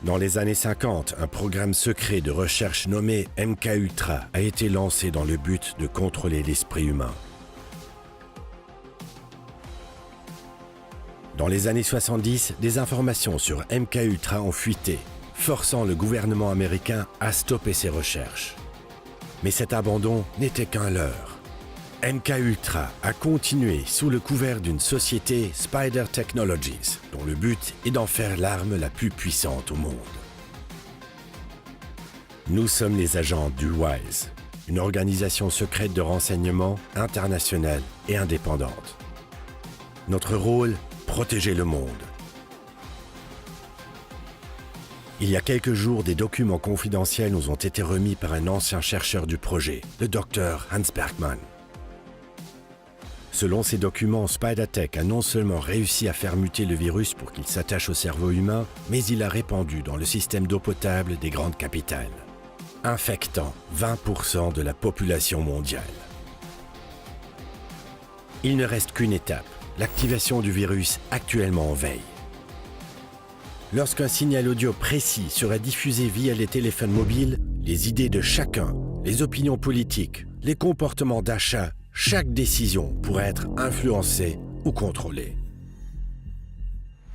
Dans les années 50, un programme secret de recherche nommé MKUltra a été lancé dans le but de contrôler l'esprit humain. Dans les années 70, des informations sur MKUltra ont fuité, forçant le gouvernement américain à stopper ses recherches. Mais cet abandon n'était qu'un leurre. MKUltra a continué sous le couvert d'une société Spider Technologies, dont le but est d'en faire l'arme la plus puissante au monde. Nous sommes les agents du WISE, une organisation secrète de renseignement internationale et indépendante. Notre rôle, protéger le monde. Il y a quelques jours, des documents confidentiels nous ont été remis par un ancien chercheur du projet, le Dr Hans Bergmann. Selon ces documents, SpiderTech a non seulement réussi à faire muter le virus pour qu'il s'attache au cerveau humain, mais il l'a répandu dans le système d'eau potable des grandes capitales, infectant 20% de la population mondiale. Il ne reste qu'une étape, l'activation du virus actuellement en veille. Lorsqu'un signal audio précis sera diffusé via les téléphones mobiles, les idées de chacun, les opinions politiques, les comportements d'achat, chaque décision pourrait être influencée ou contrôlée.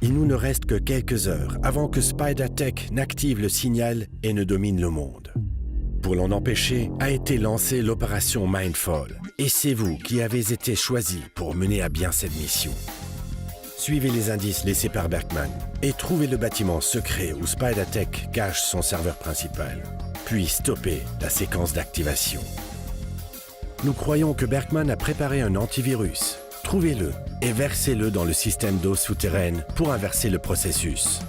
Il nous ne reste que quelques heures avant que SpiderTech n'active le signal et ne domine le monde. Pour l'en empêcher, a été lancée l'opération Mindfall, et c'est vous qui avez été choisi pour mener à bien cette mission. Suivez les indices laissés par Bergmann et trouvez le bâtiment secret où SpiderTech cache son serveur principal, puis stoppez la séquence d'activation. Nous croyons que Bergmann a préparé un antivirus. Trouvez-le et versez-le dans le système d'eau souterraine pour inverser le processus.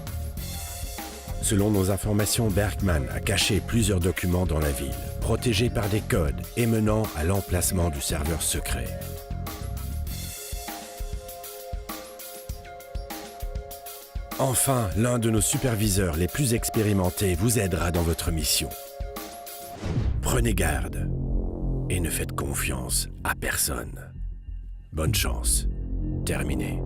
Selon nos informations, Bergmann a caché plusieurs documents dans la ville, protégés par des codes et menant à l'emplacement du serveur secret. Enfin, l'un de nos superviseurs les plus expérimentés vous aidera dans votre mission. Prenez garde et ne faites confiance à personne. Bonne chance. Terminé.